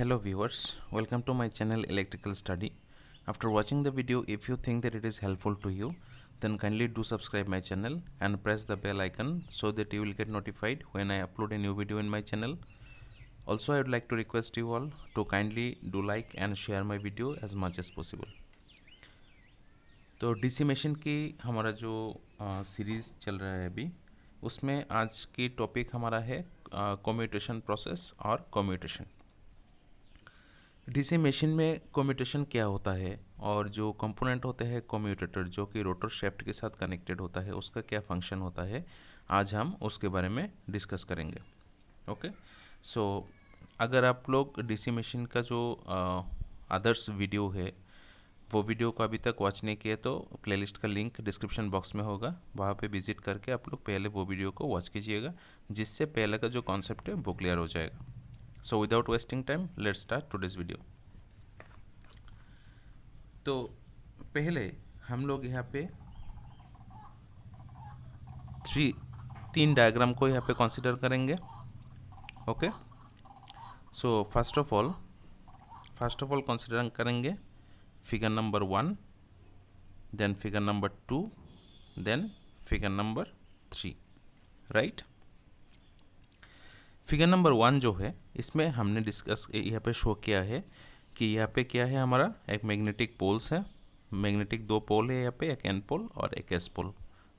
Hello viewers, welcome to my channel Electrical Study. After watching the video, if you think that it is helpful to you, then kindly do subscribe my channel and press the bell icon so that you will get notified when I upload a new video in my channel. Also, I would like to request you all to kindly do like and share my video as much as possible. तो DC machine की हमारा जो series चल रहा है अभी, उसमें आज की टॉपिक हमारा है कम्यूटेशन प्रोसेस और कम्यूटेशन। डीसी मशीन में कम्यूटेशन क्या होता है और जो कंपोनेंट होते हैं कम्यूटेटर जो कि रोटर शाफ्ट के साथ कनेक्टेड होता है, उसका क्या फंक्शन होता है, आज हम उसके बारे में डिस्कस करेंगे। ओके, सो अगर आप लोग डीसी मशीन का जो अदर्स वीडियो है वो वीडियो को अभी तक वॉच नहीं किए तो प्लेलिस्ट का लिंक डिस्क्रिप्शन बॉक्स में होगा, वहाँ पे विजिट करके आप लोग पहले वो वीडियो को वॉच कीजिएगा, जिससे पहले का जो कॉन्सेप्ट है वो क्लियर हो जाएगा। So without wasting time let's start today's video. तो पहले हम लोग यहाँ पे तीन डायग्राम को यहाँ पे कंसीडर करेंगे। Okay, so first of all consider करेंगे figure number 1, then figure number 2, then figure number 3, right. Figure number 1 जो है, इसमें हमने डिस्कस यहाँ पे शो किया है कि यहाँ पे क्या है, हमारा एक मैग्नेटिक पोल्स है, मैग्नेटिक दो पोल है यहाँ पे, एक एन पोल और एक S pole,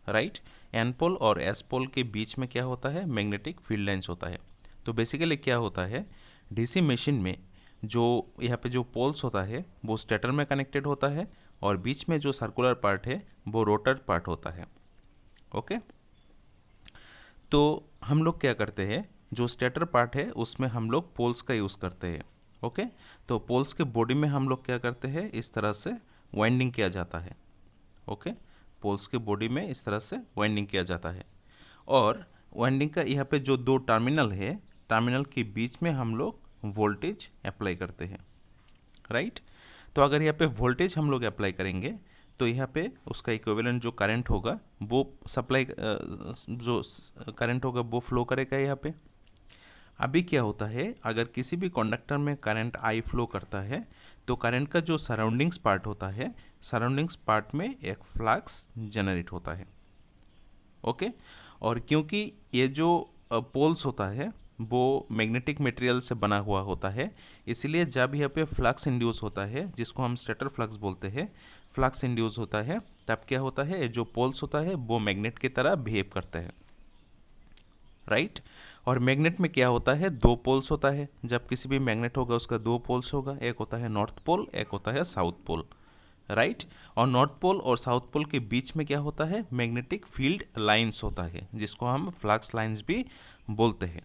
right. N pole और एस पोल के बीच में क्या होता है, मैग्नेटिक फील्ड लाइंस होता है। तो बेसिकली क्या होता है, डीसी मशीन में जो यहाँ पे जो पोल्स होता है वो स्टेटर में कनेक्टेड होता है और बीच में जो सर्कुलर पार्ट है वो रोटर पार्ट होता है। ओके, तो हम लोग क्या करते हैं, जो स्टेटर पार्ट है उसमें हम लोग पोल्स का यूज़ करते हैं। ओके, तो पोल्स के बॉडी में हम लोग क्या करते हैं, इस तरह से वाइंडिंग किया जाता है। ओके, पोल्स के बॉडी में इस तरह से वाइंडिंग किया जाता है और वाइंडिंग का यहाँ पे जो दो टर्मिनल है, टर्मिनल के बीच में हम लोग वोल्टेज अप्लाई करते हैं, राइट। तो अगर यहाँ पे वोल्टेज हम लोग अप्लाई करेंगे तो यहाँ पे उसका इक्विवेलेंट जो करंट होगा वो सप्लाई जो करंट होगा वो फ्लो करेगा यहाँ पे। अभी क्या होता है, अगर किसी भी कंडक्टर में करंट आई फ्लो करता है तो करंट का जो सराउंडिंग्स पार्ट होता है, सराउंडिंग्स पार्ट में एक फ्लक्स जनरेट होता है। ओके, और क्योंकि ये जो पोल्स होता है वो मैग्नेटिक मटेरियल से बना हुआ होता है, इसलिए जब यहाँ पे फ्लक्स इंड्यूस होता है, जिसको हम स्टेटर फ्लक्स बोलते हैं, फ्लक्स इंड्यूस होता है, तब क्या होता है, जो पोल्स होता है वो मैग्नेट की तरह बिहेव करता है, राइट। और मैग्नेट में क्या होता है, दो पोल्स होता है। जब किसी भी मैग्नेट होगा उसका दो पोल्स होगा, एक होता है नॉर्थ पोल, एक होता है साउथ पोल, राइट। और नॉर्थ पोल और साउथ पोल के बीच में क्या होता है, मैग्नेटिक फील्ड लाइंस होता है, जिसको हम फ्लक्स लाइंस भी बोलते हैं।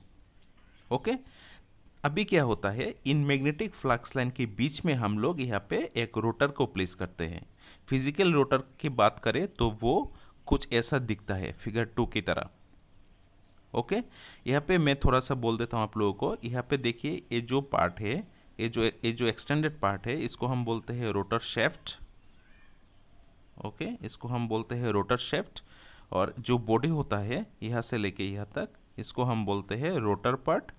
ओके, अभी क्या होता है, इन मैग्नेटिक फ्लक्स लाइन के बीच में हम लोग यहाँ पे एक रोटर को प्लेस करते हैं। फिजिकल रोटर की बात करें तो वो कुछ ऐसा दिखता है फिगर 2 की तरह। ओके, यहाँ पे मैं थोड़ा सा बोल देता हूँ आप लोगों को। यहाँ पे देखिए, ये जो पार्ट है, ये जो एक्सटेंडेड पार्ट है, इसको हम बोलते हैं रोटर शाफ्ट। ओके, इसको हम बोलते हैं रोटर शाफ्ट। और जो बॉडी होता है यहाँ से लेके यहाँ तक, इसको हम बोलते हैं रोटर पार्ट।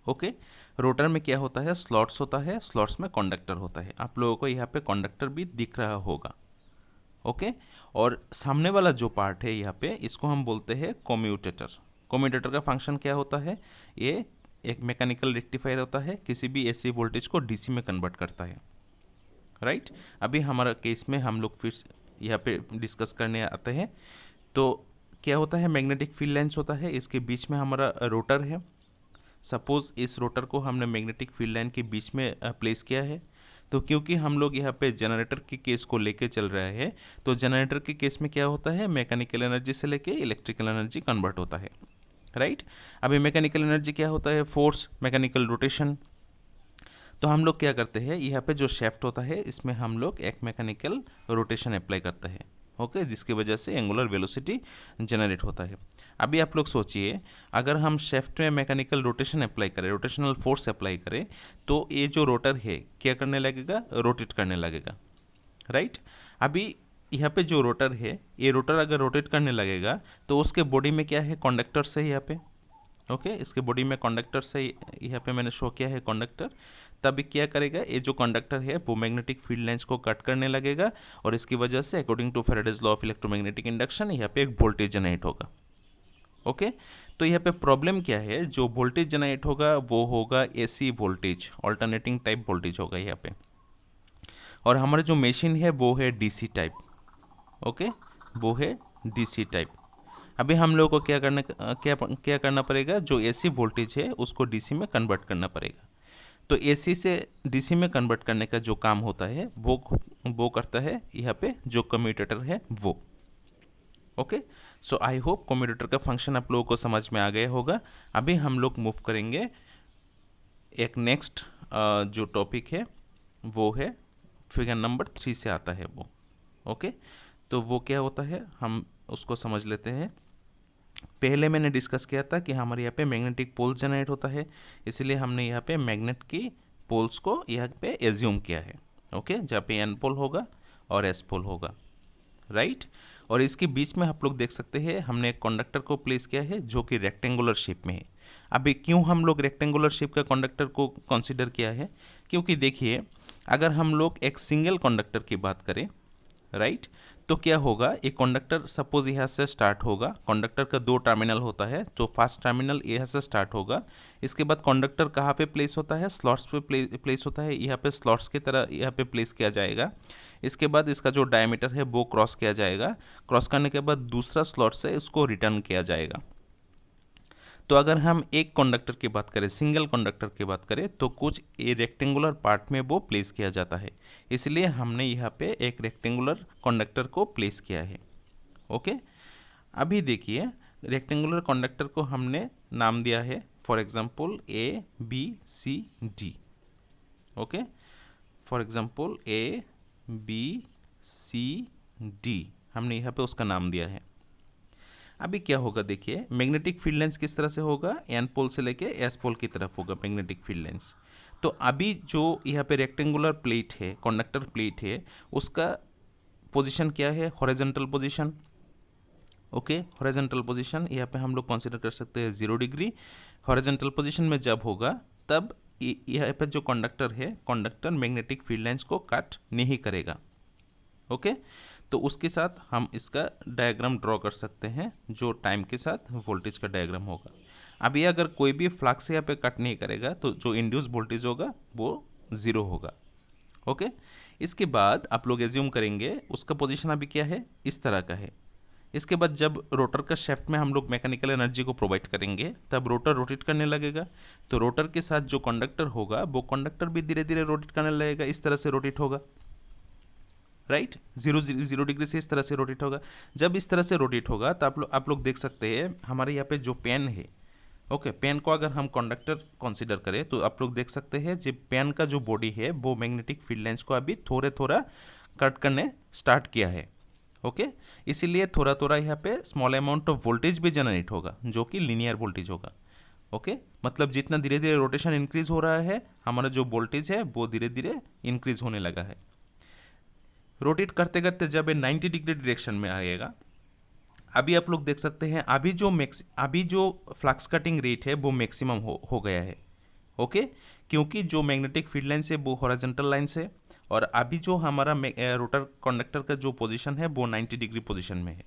ओके, रोटर में क्या होता है, स्लॉट्स होता है, स्लॉट्स में कंडक्टर होता है। आप लोगों को यहाँ पे कंडक्टर भी दिख रहा होगा। ओके, और सामने वाला जो पार्ट है यहाँ पे, इसको हम बोलते हैं कम्यूटेटर। कम्यूटेटर का फंक्शन क्या होता है, ये एक मैकेनिकल रेक्टिफायर होता है, किसी भी एसी वोल्टेज को डीसी में कन्वर्ट करता है, राइट। अभी हमारा केस में हम लोग फिर यहाँ पे डिस्कस करने आते हैं। तो क्या होता है, मैग्नेटिक फील्ड लाइंस होता है, इसके बीच में हमारा रोटर है। सपोज इस रोटर को हमने मैग्नेटिक फील्ड लाइन के बीच में प्लेस किया है, तो क्योंकि हम लोग यहाँ पे जनरेटर के केस को लेके चल रहे हैं, तो जनरेटर के केस में क्या होता है, मैकेनिकल एनर्जी से लेके इलेक्ट्रिकल एनर्जी कन्वर्ट होता है, राइट। अभी मैकेनिकल एनर्जी क्या होता है, फोर्स, मैकेनिकल रोटेशन। तो हम लोग क्या करते हैं, यहाँ पे जो शाफ्ट होता है इसमें हम लोग एक मैकेनिकल रोटेशन अप्लाई करते हैं। ओके, जिसकी वजह से एंगुलर वेलोसिटी जनरेट होता है। अभी आप लोग सोचिए, अगर हम शाफ्ट में मैकेनिकल रोटेशन अप्लाई करें, रोटेशनल फोर्स अप्लाई करें, तो ये जो रोटर है क्या करने लगेगा, रोटेट करने लगेगा, राइट। अभी यहाँ पे जो रोटर है, ये रोटर अगर रोटेट करने लगेगा तो उसके बॉडी में क्या है, कंडक्टर्स है यहाँ पे। ओके इसके बॉडी में कंडक्टर से यहाँ पे मैंने शो किया है कंडक्टर। तब क्या करेगा, ये जो कंडक्टर है वो मैग्नेटिक फील्ड लाइंस को कट करने लगेगा और इसकी वजह से according to Faraday's law of electromagnetic induction यहाँ पे एक वोल्टेज जनरेट होगा। ओके तो यहाँ पे प्रॉब्लम क्या है, जो वोल्टेज जनरेट होगा वो होगा AC voltage, alternating type voltage होगा यहाँ पे, और हमारा जो मशीन है वो है डीसी टाइप। ओके वो है डीसी टाइप। अभी हम लोगों को क्या करना पड़ेगा, जो एसी वोल्टेज है उसको डीसी में कन्वर्ट करना पड़ेगा। तो एसी से डीसी में कन्वर्ट करने का जो काम होता है वो करता है यहाँ पे जो कम्यूटेटर है वो। Okay so I hope commutator का फंक्शन आप लोगों को समझ में आ गया होगा। अभी हम लोग मूव करेंगे एक नेक्स्ट जो टॉपिक है वो है फिगर नंबर 3 से आता है वो। ओके तो वो क्या होता है हम उसको समझ लेते हैं। पहले मैंने डिस्कस किया था कि हमारे यहाँ पे मैग्नेटिक पोल जनरेट होता है, इसलिए हमने यहाँ पे मैग्नेट की पोल्स को यहाँ पे एज्यूम किया है। ओके जहाँ पे एन पोल होगा और एस पोल होगा, राइट। और इसके बीच में आप लोग देख सकते हैं हमने एक कंडक्टर को प्लेस किया है जो कि रेक्टेंगुलर शेप में है। अभी क्यों हम लोग रेक्टेंगुलर शेप का कंडक्टर को कंसीडर किया है, क्योंकि देखिए अगर हम लोग एक सिंगल कंडक्टर की बात करें, राइट, तो क्या होगा, एक कंडक्टर सपोज यहाँ से स्टार्ट होगा, कंडक्टर का 2 टर्मिनल होता है, तो फर्स्ट टर्मिनल यहाँ से स्टार्ट होगा, इसके बाद कंडक्टर कहाँ पे प्लेस होता है, स्लॉट्स पे प्लेस होता है, यहाँ पे स्लॉट्स की तरह यहाँ पे प्लेस किया जाएगा। इसके बाद इसका जो डायमीटर है वो क्रॉस किया जाएगा, क्रॉस करने के बाद दूसरा स्लॉट से इसको रिटर्न किया जाएगा। तो अगर हम एक कंडक्टर की बात करें, सिंगल कंडक्टर की बात करें, तो कुछ ये रेक्टेंगुलर पार्ट में वो प्लेस किया जाता है, इसलिए हमने यहाँ पे एक रेक्टेंगुलर कंडक्टर को प्लेस किया है। ओके अभी देखिए रेक्टेंगुलर कंडक्टर को हमने नाम दिया है for example A B C D. Okay for example A B C D हमने यहाँ पे उसका नाम दिया है। अभी क्या होगा, देखिए मैग्नेटिक फील्ड लाइंस किस तरह से होगा, एन पोल से लेके एस पोल की तरफ होगा मैग्नेटिक फील्ड लाइंस। तो अभी जो यहाँ पे रेक्टेंगुलर प्लेट है, कंडक्टर प्लेट है, उसका पोजीशन क्या है, horizontal position. Okay horizontal position यहाँ पे हम लोग कंसीडर कर सकते हैं 0 डिग्री। हॉरिजॉन्टल पोजीशन में जब होगा तब यहाँ पे जो कंडक्टर है, कंडक्टर मैग्नेटिक फील्ड लाइंस को कट नहीं करेगा। ओके तो उसके साथ हम इसका डायग्राम ड्रॉ कर सकते हैं जो टाइम के साथ वोल्टेज का डायग्राम होगा। अभी अगर कोई भी फ्लक्स यहाँ पे कट नहीं करेगा तो जो इंड्यूस वोल्टेज होगा वो 0 होगा। ओके इसके बाद आप लोग एज्यूम करेंगे उसका पोजीशन अभी क्या है, इस तरह का है। इसके बाद जब रोटर का शेफ्ट में हम लोग मैकेनिकल एनर्जी को प्रोवाइड करेंगे तब रोटर रोटेट करने लगेगा, तो रोटर के साथ जो कंडक्टर होगा वो कंडक्टर भी धीरे धीरे रोटेट करने लगेगा, इस तरह से रोटेट होगा, राइट। 0 डिग्री से इस तरह से रोटेट होगा। जब इस तरह से रोटेट होगा तो आप लोग देख सकते हैं हमारे यहाँ पे जो पेन है, ओके पेन को अगर हम कंडक्टर कंसीडर करें तो आप लोग देख सकते हैं जो पेन का जो बॉडी है वो मैग्नेटिक फील्ड लाइंस को अभी थोड़ा थोड़ा कट करने स्टार्ट किया है। ओके इसीलिए थोड़ा थोड़ा यहाँ पे स्मॉल अमाउंट ऑफ वोल्टेज भी जनरेट होगा जो कि लीनियर वोल्टेज होगा। ओके मतलब जितना धीरे धीरे रोटेशन इंक्रीज हो रहा है हमारा जो वोल्टेज है वो धीरे धीरे इंक्रीज होने लगा है। रोटेट करते करते जब ये 90 डिग्री डायरेक्शन में आएगा, अभी आप लोग देख सकते हैं अभी जो फ्लक्स कटिंग रेट है वो मैक्सिमम हो गया है। ओके क्योंकि जो मैग्नेटिक फील्ड लाइन है वो हॉरिजॉन्टल लाइन से, और अभी जो हमारा रोटर कंडक्टर का जो पोजीशन है वो 90 डिग्री पोजीशन में है।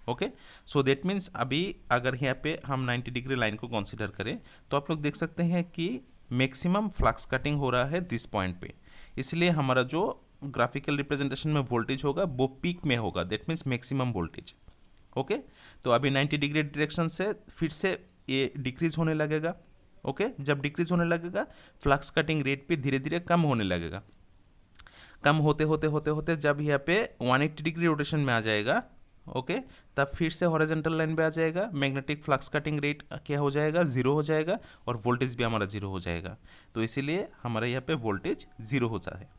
ओके सो दैट मीन्स अभी अगर यहाँ पे हम 90 डिग्री लाइन को कंसीडर करें तो आप लोग देख सकते हैं कि मैक्सिमम फ्लक्स कटिंग हो रहा है दिस पॉइंट पे, इसलिए हमारा जो ग्राफिकल रिप्रेजेंटेशन में वोल्टेज होगा वो पीक में होगा, that means maximum voltage. Okay तो अभी 90 डिग्री डायरेक्शन से फिर से ये डिक्रीज होने लगेगा। ओके जब डिक्रीज होने लगेगा फ्लक्स कटिंग रेट भी धीरे धीरे कम होने लगेगा। कम होते होते होते होते जब यहाँ पे 180 डिग्री रोटेशन में आ जाएगा, ओके तब फिर से हॉरिजॉन्टल लाइन पे आ जाएगा, मैग्नेटिक फ्लक्स कटिंग रेट क्या हो जाएगा, 0 हो जाएगा, और वोल्टेज भी हमारा 0 हो जाएगा। तो इसीलिए हमारे यहाँ पे वोल्टेज 0 होता है।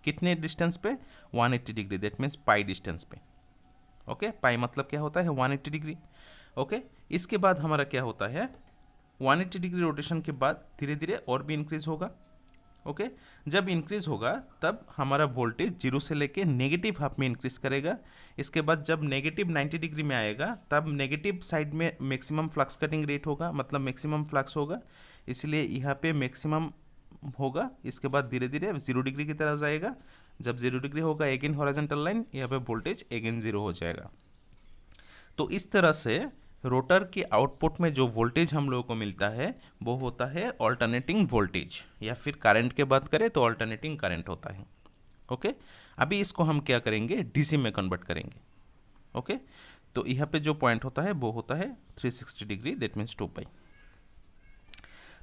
कितने डिस्टेंस पे, 180 degree, that means pi distance पे। ओके पाई मतलब क्या होता है, 180 डिग्री। ओके इसके बाद हमारा क्या होता है, 180 डिग्री रोटेशन के बाद धीरे धीरे और भी इंक्रीज होगा। ओके जब इंक्रीज होगा तब हमारा वोल्टेज जीरो से लेके नेगेटिव हाफ में इंक्रीज करेगा। इसके बाद जब नेगेटिव 90 डिग्री में आएगा तब नेगेटिव साइड में मैक्सिमम फ्लक्स कटिंग रेट होगा, मतलब मैक्सिमम फ्लक्स होगा, इसलिए यहाँ पे मैक्सिमम होगा। इसके बाद धीरे धीरे 0 डिग्री की तरफ जाएगा। जब 0 डिग्री होगा अगेन हॉरिजॉन्टल लाइन, यहाँ पे वोल्टेज अगेन 0 हो जाएगा। तो इस तरह से रोटर के आउटपुट में जो वोल्टेज हम लोगों को मिलता है वो होता है ऑल्टरनेटिंग वोल्टेज, या फिर करंट के बात करें तो ऑल्टरनेटिंग करंट होता है। ओके अभी इसको हम क्या करेंगे, डीसी में कन्वर्ट करेंगे। ओके तो यहाँ पे जो पॉइंट होता है वो होता है 360 डिग्री, दैट मीन्स 2 पाई।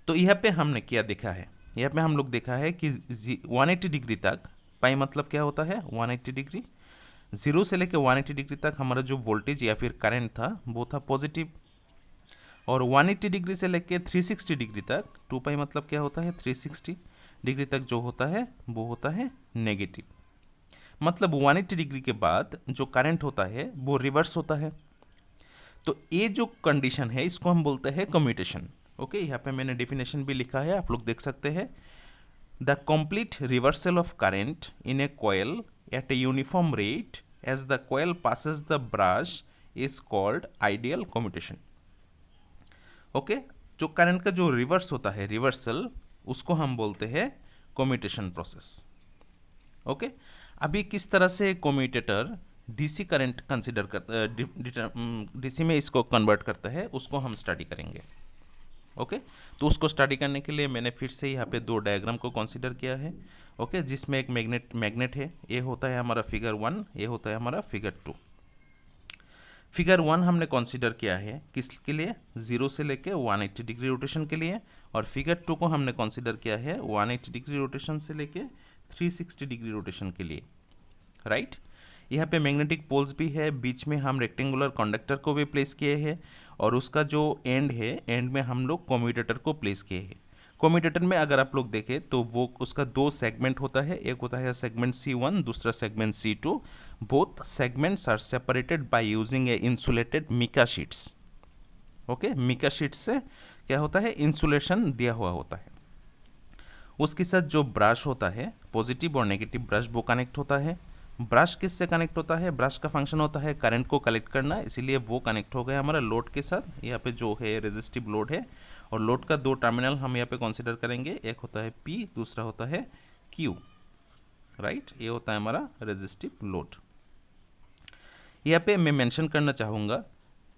तो यहाँ पे हमने क्या देखा है, यहाँ पे हम लोग देखा है कि 180 डिग्री तक, पाई मतलब क्या होता है 180 डिग्री, 0 से लेकर 180 डिग्री तक हमारा जो वोल्टेज या फिर करंट था वो था पॉजिटिव, और 180 डिग्री से लेकर 360 डिग्री तक, 2 पाई मतलब क्या होता है 360 डिग्री तक जो होता है वो होता है नेगेटिव। मतलब 180 डिग्री के बाद जो करंट होता है वो रिवर्स होता है। तो ये जो कंडीशन है इसको हम बोलते हैं कम्यूटेशन। ओके यहाँ पे मैंने डेफिनेशन भी लिखा है, आप लोग देख सकते हैं। The complete reversal of current in A coil at a uniform rate as the coil passes the brush is called ideal commutation। Okay जो करंट का जो रिवर्स होता है, रिवर्सल, उसको हम बोलते हैं कम्यूटेशन प्रोसेस। ओके अभी किस तरह से कम्यूटेटर डीसी करंट कंसीडर करता, डीसी में इसको कन्वर्ट करता है, उसको हम स्टडी करेंगे। ओके तो उसको स्टडी करने के लिए मैंने फिर से यहाँ पे दो डायग्राम को कंसीडर किया है। ओके जिसमें एक मैग्नेट है, ये होता है हमारा फिगर 1, ये होता है हमारा फिगर 2। फिगर 1 हमने कंसीडर किया है किसके लिए, 0 से लेके 180 डिग्री रोटेशन के लिए, और फिगर 2 को हमने कंसीडर किया है 180 डिग्री रोटेशन से लेके 360 डिग्री रोटेशन के लिए। राइट यहाँ पे मैग्नेटिक पोल्स भी है, बीच में हम रेक्टेंगुलर कंडक्टर को भी प्लेस किए हैं, और उसका जो एंड है, एंड में हम लोग कम्यूटेटर को प्लेस किए हैं। कम्यूटेटर में अगर आप लोग देखें तो वो उसका दो सेगमेंट होता है, एक होता है सेगमेंट C1, दूसरा segment C2। Both segments are separated by using a insulated mica sheets. Okay mica sheet से क्या होता है, इंसुलेशन दिया हुआ होता है। उसके साथ जो ब्रश होता है, पॉजिटिव और नेगेटिव ब्रश, वो कनेक्ट होता है। ब्रश किससे कनेक्ट होता है, ब्रश का फंक्शन होता है करंट को कलेक्ट करना, इसीलिए वो कनेक्ट हो गया हमारा लोड के साथ। यहाँ पे जो है रेजिस्टिव लोड है, और लोड का दो टर्मिनल हम यहाँ पे कंसीडर करेंगे, एक होता है P, दूसरा होता है Q। राइट ये होता है हमारा रेजिस्टिव लोड। यहाँ पे मैं मेंशन करना चाहूँगा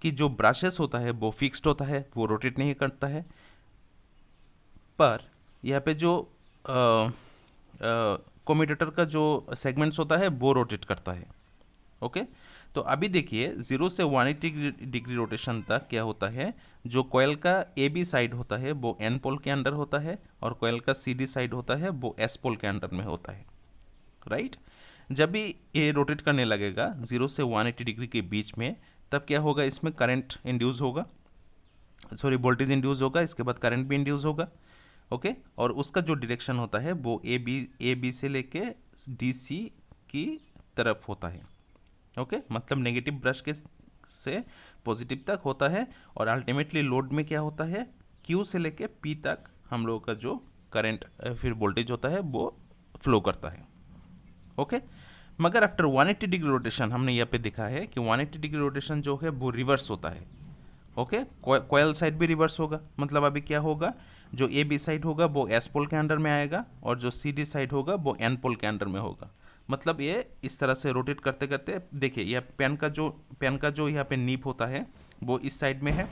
कि जो ब्रशेस होता है वो फिक्स्ड होता है, वो रोटेट नहीं करता है। पर यहाँ पे जो कम्यूटेटर का जो सेगमेंट्स होता है वो रोटेट करता है। ओके तो अभी देखिए 0 से 180 डिग्री रोटेशन तक क्या होता है, जो कॉइल का ए बी साइड होता है वो एन पोल के अंडर होता है, और कॉइल का सी डी साइड होता है वो एस पोल के अंडर में होता है। राइट जब भी ये रोटेट करने लगेगा 0 से 180 डिग्री के बीच में, तब क्या होगा, इसमें करंट इंड्यूस होगा, सॉरी वोल्टेज इंड्यूस होगा, इसके बाद करंट भी इंड्यूस होगा। ओके और उसका जो डायरेक्शन होता है वो ए बी से लेके डी सी की तरफ होता है। ओके मतलब नेगेटिव ब्रश के से पॉजिटिव तक होता है, और अल्टीमेटली लोड में क्या होता है, क्यू से लेके पी तक हम लोगों का जो करंट फिर वोल्टेज होता है वो फ्लो करता है। ओके मगर आफ्टर 180 डिग्री रोटेशन हमने यहाँ पे देखा है कि 180 डिग्री रोटेशन जो है वो रिवर्स होता है। ओके कॉइल साइड भी रिवर्स होगा, मतलब अभी क्या होगा, जो ए बी साइड होगा वो एस पोल के अंडर में आएगा, और जो सी डी साइड होगा वो एन पोल के अंडर में होगा। मतलब ये इस तरह से रोटेट करते करते, देखिए यह पेन का जो यहाँ पे नीब होता है वो इस साइड में है।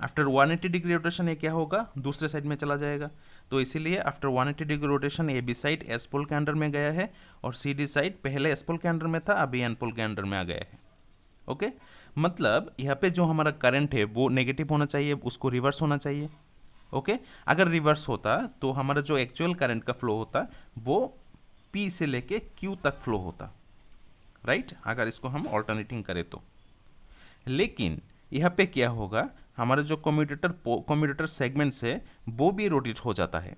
आफ्टर 180 डिग्री रोटेशन ये क्या होगा, दूसरे साइड में चला जाएगा। तो इसीलिए after 180 degree rotation A B side S pole के अंडर में गया है, और सी डी साइड पहले एस पोल के अंडर में था, अभी एन पोल के अंडर में आ गया है। ओके मतलब यहाँ पे जो हमारा करंट है वो नेगेटिव होना चाहिए, उसको रिवर्स होना चाहिए। ओके अगर रिवर्स होता तो हमारा जो एक्चुअल करंट का फ्लो होता वो P से लेके Q तक फ्लो होता। राइट अगर इसको हम ऑल्टरनेटिंग करें तो। लेकिन यहाँ पे क्या होगा, हमारा जो कम्यूटेटर सेगमेंट्स है वो भी रोटेट हो जाता है।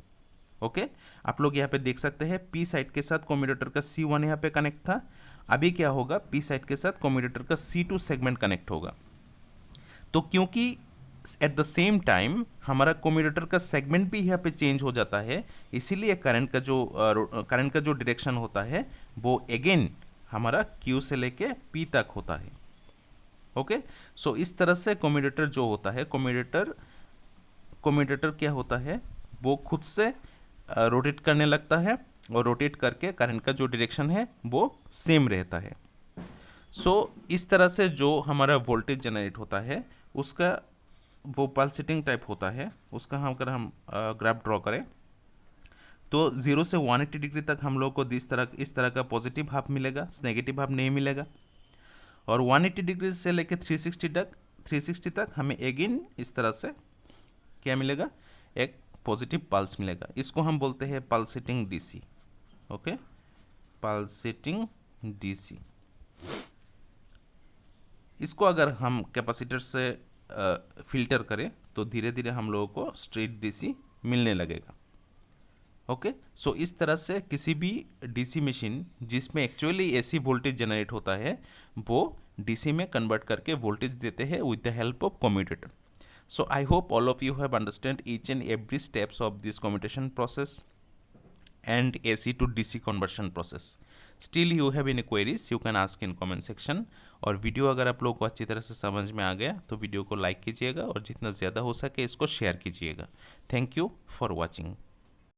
ओके आप लोग यहाँ पे देख सकते हैं P साइड के साथ कम्यूटेटर का C1 यहाँ पे कनेक्ट था, अभी क्या होगा P साइड के साथ कम्यूटेटर का C2 सेगमेंट कनेक्ट होगा। तो क्योंकि एट द सेम टाइम हमारा कम्यूटेटर का सेगमेंट भी यहाँ पे चेंज हो जाता है, इसीलिए करंट का जो डायरेक्शन होता है वो अगेन हमारा Q से लेके P तक होता है। ओके, सो इस तरह से कम्यूटेटर जो होता है, कम्यूटेटर क्या होता है, वो खुद से रोटेट करने लगता है और रोटेट करके करंट का जो डायरेक्शन है वो सेम रहता है। सो इस तरह से जो हमारा वोल्टेज जनरेट होता है उसका वो पल्सेटिंग टाइप होता है। उसका हम अगर हम ग्राफ ड्रॉ करें तो 0 से 180 डिग्री तक हम लोग को इस तरह का पॉजिटिव हाफ मिलेगा, नेगेटिव हाफ नहीं मिलेगा। और 180 डिग्री से लेकर 360 तक हमें अगेन इस तरह से क्या मिलेगा, एक पॉजिटिव पल्स मिलेगा। इसको हम बोलते हैं pulsating DC. Okay, pulsating DC. इसको अगर हम कैपेसिटर से फिल्टर करें तो धीरे धीरे हम लोगों को स्ट्रेट डीसी मिलने लगेगा। ओके, सो इस तरह से किसी भी डीसी मशीन जिसमें एक्चुअली एसी वोल्टेज जनरेट होता है वो डीसी में कन्वर्ट करके वोल्टेज देते हैं with the help of commutator. So I hope all of you have understand each and every steps of this commutation process and AC to DC conversion process. Still you have any queries you can ask in comment section। और video अगर आप लोगों को अच्छी तरह से समझ में आ गया तो वीडियो को लाइक कीजिएगा और जितना ज़्यादा हो सके इसको शेयर कीजिएगा। Thank you for watching.